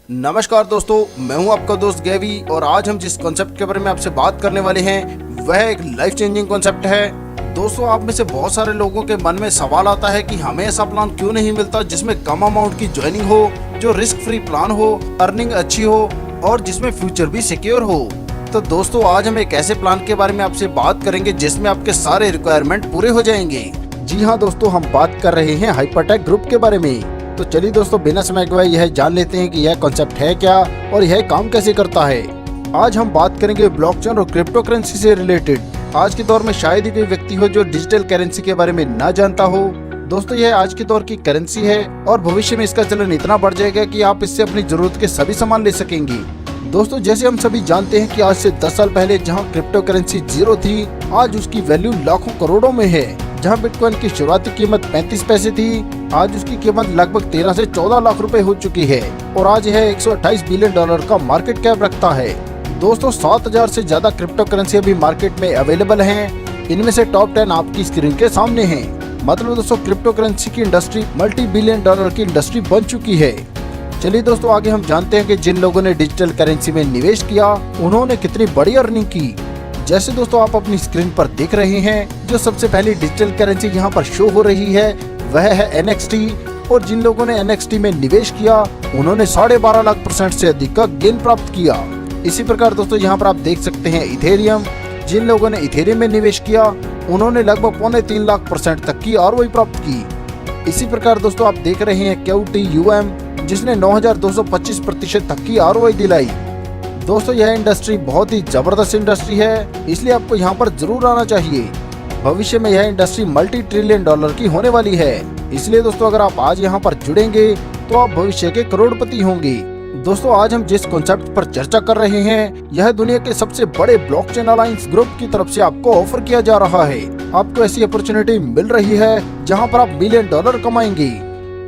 नमस्कार दोस्तों, मैं हूं आपका दोस्त गैवी और आज हम जिस कॉन्सेप्ट के बारे में आपसे बात करने वाले हैं वह एक लाइफ चेंजिंग कॉन्सेप्ट है। दोस्तों, आप में से बहुत सारे लोगों के मन में सवाल आता है कि हमें ऐसा प्लान क्यों नहीं मिलता जिसमें कम अमाउंट की ज्वाइनिंग हो, जो रिस्क फ्री प्लान हो, अर्निंग अच्छी हो और जिसमें फ्यूचर भी सिक्योर हो। तो दोस्तों, आज हम एक ऐसे प्लान के बारे में आपसे बात करेंगे जिसमें आपके सारे रिक्वायरमेंट पूरे हो जाएंगे। जी हाँ दोस्तों, हम बात कर रहे हैं हाइपरटेक ग्रुप के बारे में। तो चलिए दोस्तों, बिना समय गवाए यह जान लेते हैं कि यह कॉन्सेप्ट है क्या और यह काम कैसे करता है। आज हम बात करेंगे ब्लॉकचेन और क्रिप्टो करेंसी से रिलेटेड। आज के दौर में शायद ही कोई व्यक्ति हो जो डिजिटल करेंसी के बारे में ना जानता हो। दोस्तों, यह आज के दौर की करेंसी है और भविष्य में इसका चलन इतना बढ़ जाएगा कि आप इससे अपनी जरूरत के सभी सामान ले सकेंगे। दोस्तों, जैसे हम सभी जानते हैं कि आज से 10 साल पहले जहां क्रिप्टो करेंसी 0 थी, आज उसकी वैल्यू लाखों करोड़ों में है। जहां बिटकॉइन की शुरुआती कीमत 35 पैसे थी, आज उसकी कीमत लगभग 13 से 14 लाख रुपए हो चुकी है और आज यह 128 बिलियन डॉलर का मार्केट कैप रखता है। दोस्तों, 7000 से ज्यादा क्रिप्टो करेंसी अभी मार्केट में अवेलेबल हैं। इनमें से टॉप 10 आपकी स्क्रीन के सामने हैं। मतलब दोस्तों, क्रिप्टो करेंसी की इंडस्ट्री मल्टी बिलियन डॉलर की इंडस्ट्री बन चुकी है। चलिए दोस्तों, आगे हम जानते हैं कि जिन लोगों ने डिजिटल करेंसी में निवेश किया उन्होंने कितनी बड़ी अर्निंग की। जैसे दोस्तों आप अपनी स्क्रीन पर देख रहे हैं, जो सबसे पहली डिजिटल करेंसी यहाँ पर शो हो रही है वह है NXT। और जिन लोगों ने NXT में निवेश किया उन्होंने 12.5 लाख% से अधिक का गेन प्राप्त किया। इसी प्रकार दोस्तों यहाँ पर आप देख सकते हैं इथेरियम। जिन लोगों ने इथेरियम में निवेश किया उन्होंने लगभग 3.25 लाख% तक की ROI प्राप्त की। इसी प्रकार दोस्तों आप देख रहे हैं QTUM, जिसने 9,225% तक की ROI दिलाई। दोस्तों, यह इंडस्ट्री बहुत ही जबरदस्त इंडस्ट्री है, इसलिए आपको यहाँ पर जरूर आना चाहिए। भविष्य में यह इंडस्ट्री मल्टी ट्रिलियन डॉलर की होने वाली है। इसलिए दोस्तों, अगर आप आज यहाँ पर जुड़ेंगे तो आप भविष्य के करोड़पति होंगे। दोस्तों, आज हम जिस कॉन्सेप्ट पर चर्चा कर रहे हैं यह दुनिया के सबसे बड़े ब्लॉकचेन अलायंस ग्रुप की तरफ से आपको ऑफर किया जा रहा है। आपको ऐसी अपॉर्चुनिटी मिल रही है जहाँ पर आप $1 मिलियन कमाएंगे।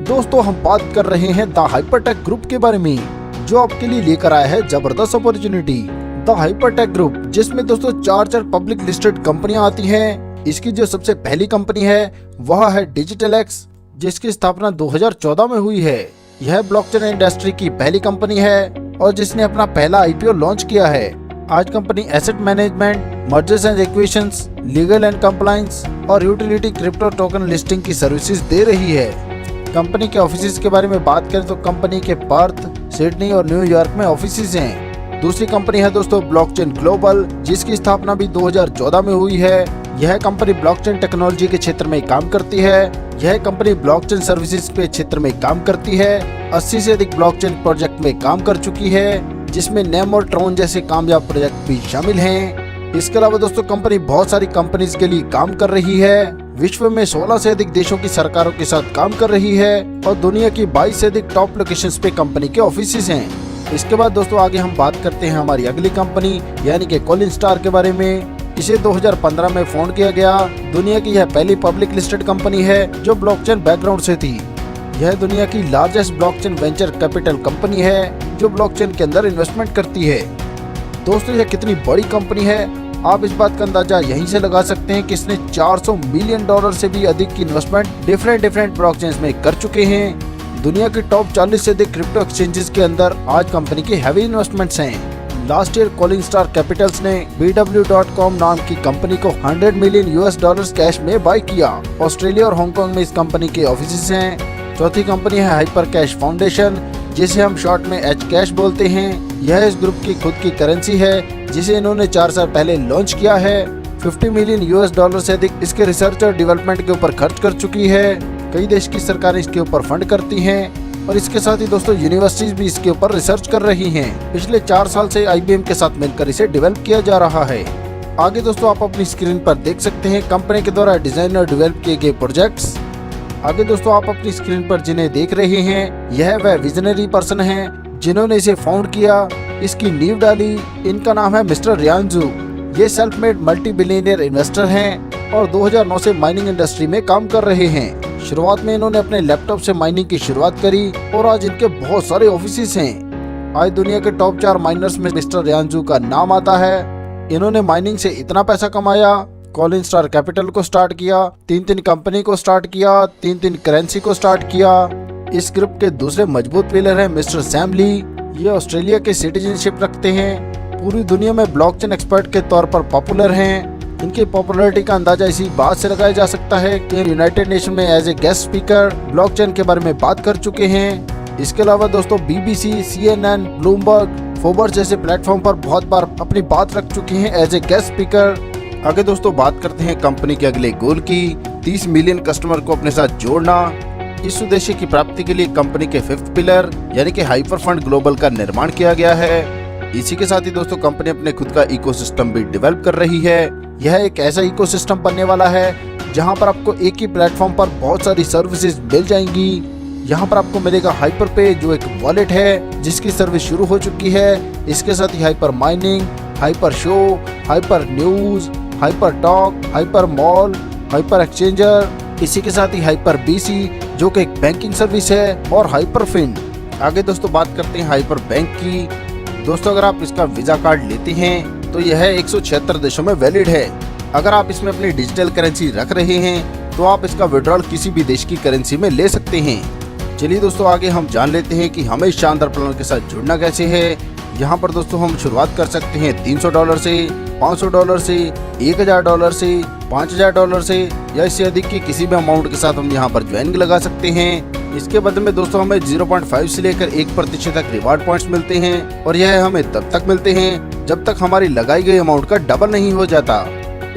दोस्तों, हम बात कर रहे हैं द हाइपरटेक ग्रुप के बारे में, जो आपके लिए लेकर आया है जबरदस्त अपॉर्चुनिटी। द हाइपरटेक ग्रुप, जिसमें दोस्तों 4 पब्लिक लिस्टेड कंपनियां आती हैं। इसकी जो सबसे पहली कंपनी है वह है DigitalX, जिसकी स्थापना 2014 में हुई है। यह ब्लॉकचेन इंडस्ट्री की पहली कंपनी है और जिसने अपना पहला IPO लॉन्च किया है। आज company asset management, mergers and acquisitions, legal and compliance और यूटिलिटी क्रिप्टो टोकन लिस्टिंग की सर्विसेज दे रही है। कंपनी के ऑफिसेज के बारे में बात करें तो कंपनी के पर्थ, सिडनी और न्यूयॉर्क में ऑफिसेज हैं। दूसरी कंपनी है दोस्तों ब्लॉकचेन ग्लोबल, जिसकी स्थापना भी 2014 में हुई है। यह कंपनी ब्लॉकचेन टेक्नोलॉजी के क्षेत्र में काम करती है। यह कंपनी ब्लॉकचेन सर्विसेज के क्षेत्र में काम करती है। 80 से अधिक ब्लॉकचेन प्रोजेक्ट में काम कर चुकी है, जिसमें नेम और ट्रोन जैसे कामयाब प्रोजेक्ट भी शामिल हैं। इसके अलावा दोस्तों कंपनी बहुत सारी कंपनीज के लिए काम कर रही है। विश्व में 16 से अधिक देशों की सरकारों के साथ काम कर रही है और दुनिया की 22 से अधिक टॉप लोकेशंस पे कंपनी के ऑफिसेज हैं। इसके बाद दोस्तों आगे हम बात करते हैं हमारी अगली कंपनी यानी कि कॉलिनस्टार के बारे में। इसे 2015 में फाउंड किया गया। दुनिया की यह पहली पब्लिक लिस्टेड कंपनी है जो ब्लॉकचेन बैकग्राउंड से थी। यह दुनिया की largest blockchain venture capital company है जो ब्लॉकचेन के अंदर इन्वेस्टमेंट करती है। दोस्तों, यह कितनी बड़ी कंपनी है आप इस बात का अंदाजा यहीं से लगा सकते हैं कि इसने $400 मिलियन से भी अधिक की इन्वेस्टमेंट डिफरेंट ब्लॉकचेन्स में कर चुके हैं। दुनिया की टॉप 40 से अधिक क्रिप्टो एक्सचेंजेस के अंदर आज कंपनी की हैवी इन्वेस्टमेंट्स हैं। लास्ट ईयर कॉलिनस्टार कैपिटल्स ने BW.com नाम की कंपनी को $100 मिलियन कैश में बाय किया। ऑस्ट्रेलिया और हांगकांग में इस कंपनी के ऑफिसेज हैं। चौथी कंपनी है हाइपर कैश फाउंडेशन, जिसे हम शॉर्ट में Hcash बोलते हैं। यह इस ग्रुप की खुद की करेंसी है जिसे इन्होंने 4 साल पहले लॉन्च किया है। $50 मिलियन से अधिक इसके रिसर्च और डेवलपमेंट के ऊपर खर्च कर चुकी है। कई देश की सरकारें इसके ऊपर फंड करती हैं और इसके साथ ही दोस्तों यूनिवर्सिटीज भी इसके ऊपर रिसर्च कर रही हैं। पिछले 4 साल से IBM के साथ मिलकर इसे डेवलप किया जा रहा है। आगे दोस्तों आप अपनी स्क्रीन पर देख सकते हैं कंपनी के द्वारा डिजाइन और डेवलप किए गए प्रोजेक्ट्स। आगे दोस्तों आप अपनी स्क्रीन पर जिन्हें देख रहे हैं यह वह विजनरी पर्सन है जिन्होंने इसे फाउंड किया, इसकी नींव डाली। इनका नाम है मिस्टर रियांजू। ये self made multi billionaire investor हैं और 2009 से माइनिंग इंडस्ट्री में काम कर रहे हैं। शुरुआत में इन्होंने अपने लैपटॉप से माइनिंग की शुरुआत करी और आज इनके बहुत सारे ऑफिसेज हैं। आज दुनिया के टॉप 4 माइनर्स में मिस्टर रियांजू का नाम आता है। इन्होंने माइनिंग से इतना पैसा कमाया, कॉलिनस्टार कैपिटल को स्टार्ट किया, 3 कंपनी को स्टार्ट किया, 3 करेंसी को स्टार्ट किया। इस ग्रुप के दूसरे मजबूत पिलर है मिस्टर सैम ली। ये ऑस्ट्रेलिया के सिटीजनशिप रखते हैं। पूरी दुनिया में ब्लॉकचेन एक्सपर्ट के तौर पर पॉपुलर हैं। इनकी पॉपुलैरिटी का अंदाजा इसी बात से लगाया जा सकता है कि यूनाइटेड नेशन में as a guest speaker blockchain के बारे में बात कर चुके हैं। इसके अलावा दोस्तों BBC, CNN, ब्लूमबर्ग, फोर्ब्स जैसे प्लेटफॉर्म पर बहुत बार अपनी बात रख चुके हैं एज ए गेस्ट स्पीकर। आगे दोस्तों बात करते हैं कंपनी के अगले गोल की, 30 मिलियन कस्टमर को अपने साथ जोड़ना। इस उद्देश्य की प्राप्ति के लिए कंपनी के 5th पिलर यानी कि हाइपर फंड ग्लोबल का निर्माण किया गया है। इसी के साथ ही दोस्तों कंपनी अपने खुद का इकोसिस्टम भी डेवलप कर रही है। यह एक ऐसा इकोसिस्टम बनने वाला है जहां पर आपको एक ही प्लेटफॉर्म पर बहुत सारी सर्विसेज मिल जाएंगी। यहां पर आपको मिलेगा हाइपर पे, जो एक वॉलेट है जिसकी सर्विस शुरू हो चुकी है। इसके साथ ही hyper mining, hyper show, hyper news, hyper talk, hyper mall, hyper exchanger, इसी के साथ ही हाइपर BC जो कि एक बैंकिंग सर्विस है, और हाइपर फिन। आगे दोस्तों बात करते हैं हाइपर बैंक की। दोस्तों अगर आप इसका वीजा कार्ड लेते हैं तो यह 176 देशों में वैलिड है। अगर आप इसमें अपनी डिजिटल करेंसी रख रहे हैं तो आप इसका विड्रॉल किसी भी देश की करेंसी में ले सकते हैं। चलिए दोस्तों आगे हम जान लेते हैं कि हमें इस शानदार प्लान के साथ जुड़ना कैसे है। यहाँ पर दोस्तों हम शुरुआत कर सकते हैं $300 से, $500 से, $1000 से, $5000 से, या इससे अधिक की किसी भी अमाउंट के साथ हम यहाँ पर ज्वाइनिंग लगा सकते हैं। इसके बदले में दोस्तों हमें 0.5 से लेकर 1% तक रिवार्ड पॉइंट्स मिलते हैं, और यह हमें तब तक मिलते हैं जब तक हमारी लगाई गई अमाउंट का डबल नहीं हो जाता।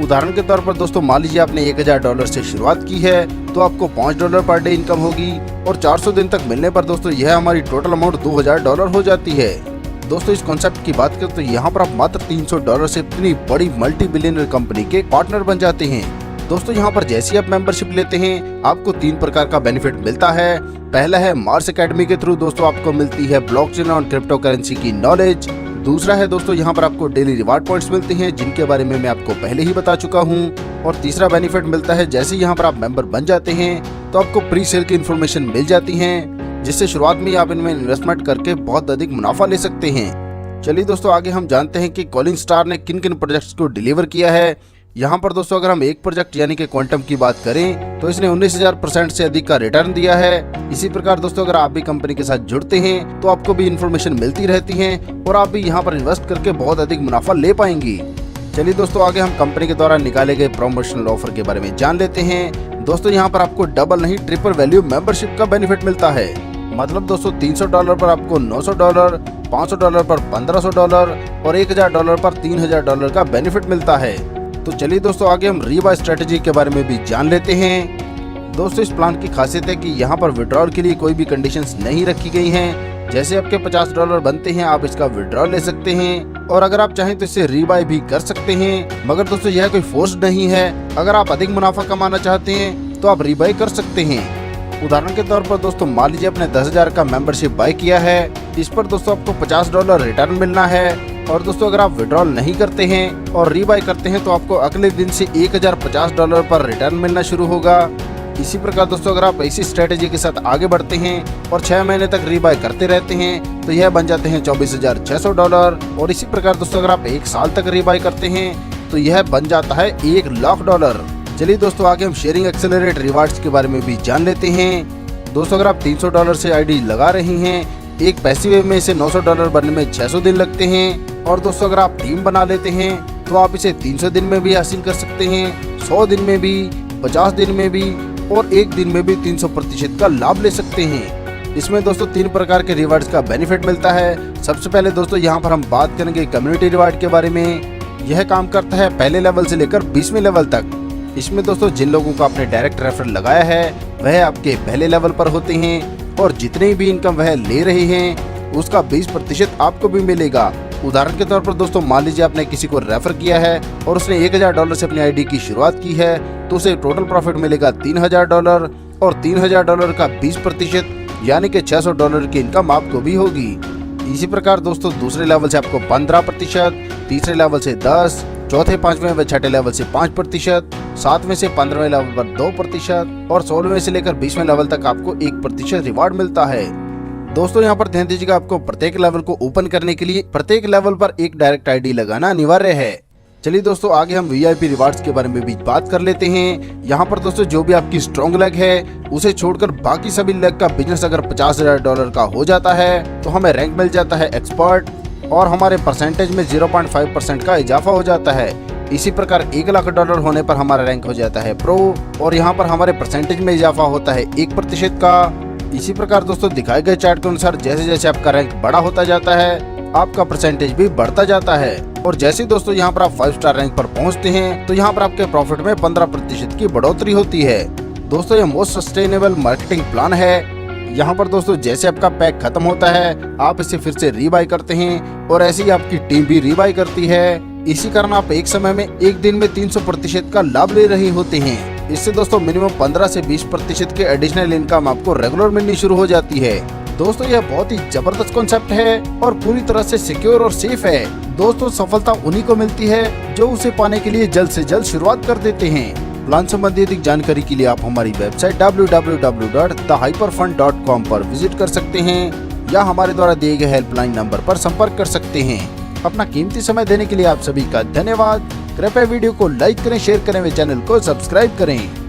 उदाहरण के तौर पर दोस्तों मान लीजिए आपने $1000 से शुरुआत की है तो आपको $5 पर डे इनकम होगी, और 400 दिन तक मिलने पर दोस्तों यह हमारी टोटल अमाउंट $2000 हो जाती है। दोस्तों इस कॉन्सेप्ट की बात करें तो यहाँ पर आप मात्र $300 से इतनी बड़ी मल्टी बिलियनर कंपनी के पार्टनर बन जाते हैं। दोस्तों यहाँ पर जैसे आप मेंबरशिप लेते हैं आपको 3 प्रकार का बेनिफिट मिलता है। पहला है मार्स एकेडमी के थ्रू दोस्तों आपको मिलती है ब्लॉकचेन और क्रिप्टो करेंसी की नॉलेज। दूसरा है दोस्तों यहाँ पर आपको डेली रिवार्ड पॉइंट्स मिलते हैं जिनके बारे में मैं आपको पहले ही बता चुका हूँ। और तीसरा बेनिफिट मिलता है जैसे यहाँ पर आप मेंबर बन जाते हैं तो आपको प्री सेल की इन्फॉर्मेशन मिल जाती है, जिससे शुरुआत में आप इनमें इन्वेस्टमेंट करके बहुत अधिक मुनाफा ले सकते हैं। चलिए दोस्तों आगे हम जानते हैं कि कॉलिन स्टार ने किन किन प्रोजेक्ट्स को डिलीवर किया है। यहाँ पर दोस्तों अगर हम एक प्रोजेक्ट यानी कि क्वांटम की बात करें तो इसने 19,000% से अधिक का रिटर्न दिया है। इसी प्रकार दोस्तों अगर आप भी कंपनी के साथ जुड़ते हैं तो आपको भी इन्फॉर्मेशन मिलती रहती है और आप भी यहाँ पर इन्वेस्ट करके बहुत अधिक मुनाफा ले पाएंगी। चलिए दोस्तों आगे हम कंपनी के द्वारा निकाले गए प्रमोशनल ऑफर के बारे में जान लेते हैं। दोस्तों यहाँ पर आपको डबल नहीं ट्रिपल वैल्यू मेंबरशिप का बेनिफिट मिलता है। मतलब दोस्तों $300 पर आपको $900, $500 पर $1500 और $1000 पर $3000 का बेनिफिट मिलता है। तो चलिए दोस्तों आगे हम रीबाय स्ट्रेटेजी के बारे में भी जान लेते हैं। दोस्तों इस प्लान की खासियत है कि यहाँ पर विड्रॉल के लिए कोई भी कंडीशंस नहीं रखी गई हैं। जैसे आपके $50 बनते हैं आप इसका विड्रॉल ले सकते हैं, और अगर आप चाहें तो इससे रीबाय भी कर सकते हैं। मगर दोस्तों यह कोई फोर्स नहीं है। अगर आप अधिक मुनाफा कमाना चाहते हैं तो आप रीबाय कर सकते हैं। उदाहरण के तौर पर दोस्तों मान लीजिए आपने 10,000 का मेंबरशिप बाय किया है, इस पर दोस्तों आपको $50 रिटर्न मिलना है। और दोस्तों अगर आप विड्रॉल नहीं करते हैं और रीबाय करते हैं तो आपको अगले दिन से $1050 पर रिटर्न मिलना शुरू होगा। इसी प्रकार दोस्तों अगर आप इसी स्ट्रेटेजी के साथ आगे बढ़ते हैं और 6 महीने तक रीबाय करते रहते हैं तो यह बन जाते हैं $24,600। और इसी प्रकार दोस्तों अगर आप 1 साल तक रीबाय करते हैं तो यह बन जाता है $1,00,000। चलिए दोस्तों आगे हम शेयरिंग एक्सेलरेट रिवार्ड्स के बारे में भी जान लेते हैं। दोस्तों अगर आप $300 से आईडी लगा रहे हैं, एक पैसिव में इसे $900 बनने में 600 दिन लगते हैं। और दोस्तों अगर आप टीम बना लेते हैं तो आप इसे 300 दिन में भी हासिल कर सकते हैं, 100 दिन में भी, 50 दिन में भी, और 1 दिन में भी 300% का लाभ ले सकते हैं। इसमें दोस्तों 3 प्रकार के रिवार्ड्स का बेनिफिट मिलता है। सबसे पहले दोस्तों यहाँ पर हम बात करेंगे कम्युनिटी रिवार्ड के बारे में। यह काम करता है पहले लेवल से लेकर 20वें लेवल तक। इसमें दोस्तों जिन लोगों को आपने डायरेक्ट रेफरल लगाया है वह आपके पहले लेवल पर होते हैं, और जितनी भी इनकम वह ले रहे हैं उसका 20% आपको भी मिलेगा। उदाहरण के तौर पर दोस्तों मान लीजिए आपने किसी को रेफर किया है और उसने $1000 से अपनी आईडी की शुरुआत की है तो उसे टोटल प्रॉफिट मिलेगा $3000, और $3000 का 20% यानी कि $600 की इनकम आपको भी होगी। इसी प्रकार दोस्तों दूसरे लेवल से आपको 15%, तीसरे लेवल से 10%, चौथे 5वें व 6ठे लेवल से 5%, 7वें से 15वें लेवल पर 2%, और 16वें से लेकर 20वें लेवल तक आपको 1% रिवार्ड मिलता है। दोस्तों यहाँ पर ध्यान दीजिएगा, आपको प्रत्येक लेवल को ओपन करने के लिए प्रत्येक लेवल पर एक डायरेक्ट आईडी लगाना अनिवार्य है। चलिए दोस्तों, आगे हम वीआईपी रिवार्ड्स के बारे में भी बात कर लेते हैं। यहाँ पर दोस्तों जो भी आपकी स्ट्रॉन्ग लेग है उसे छोड़कर बाकी सभी लेग का बिजनेस अगर $50,000 का हो जाता है तो हमें रैंक मिल जाता है एक्सपर्ट और हमारे परसेंटेज में 0.5% का इजाफा हो जाता है। इसी प्रकार $1,00,000 होने पर हमारा रैंक हो जाता है प्रो और यहाँ पर हमारे परसेंटेज में इजाफा होता है 1% का। इसी प्रकार दोस्तों दिखाए गए चार्ट के अनुसार जैसे जैसे आपका रैंक बड़ा होता जाता है आपका परसेंटेज भी बढ़ता जाता है और जैसे दोस्तों यहाँ पर आप 5 स्टार रैंक पर पहुँचते हैं तो यहाँ पर आपके प्रॉफिट में 15% की बढ़ोतरी होती है। दोस्तों ये मोस्ट सस्टेनेबल मार्केटिंग प्लान है। यहाँ पर दोस्तों जैसे आपका पैक खत्म होता है आप इसे फिर से रीबाई करते हैं और ऐसे ही आपकी टीम भी रीबाई करती है। इसी कारण आप एक समय में एक दिन में 300% का लाभ ले रहे होते हैं। इससे दोस्तों मिनिमम 15 से 20% के एडिशनल इनकम आपको रेगुलर मिलनी शुरू हो जाती है। दोस्तों यह बहुत ही जबरदस्त कॉन्सेप्ट है और पूरी तरह से सिक्योर और सेफ है। दोस्तों सफलता उन्हीं को मिलती है जो उसे पाने के लिए जल्द से जल्द शुरुआत कर देते हैं। प्लान संबंधी अधिक जानकारी के लिए आप हमारी वेबसाइट www.thehyperfund.com पर विजिट कर सकते हैं या हमारे द्वारा दिए गए हेल्पलाइन नंबर पर संपर्क कर सकते हैं। अपना कीमती समय देने के लिए आप सभी का धन्यवाद। कृपया वीडियो को लाइक करें, शेयर करें व चैनल को सब्सक्राइब करें।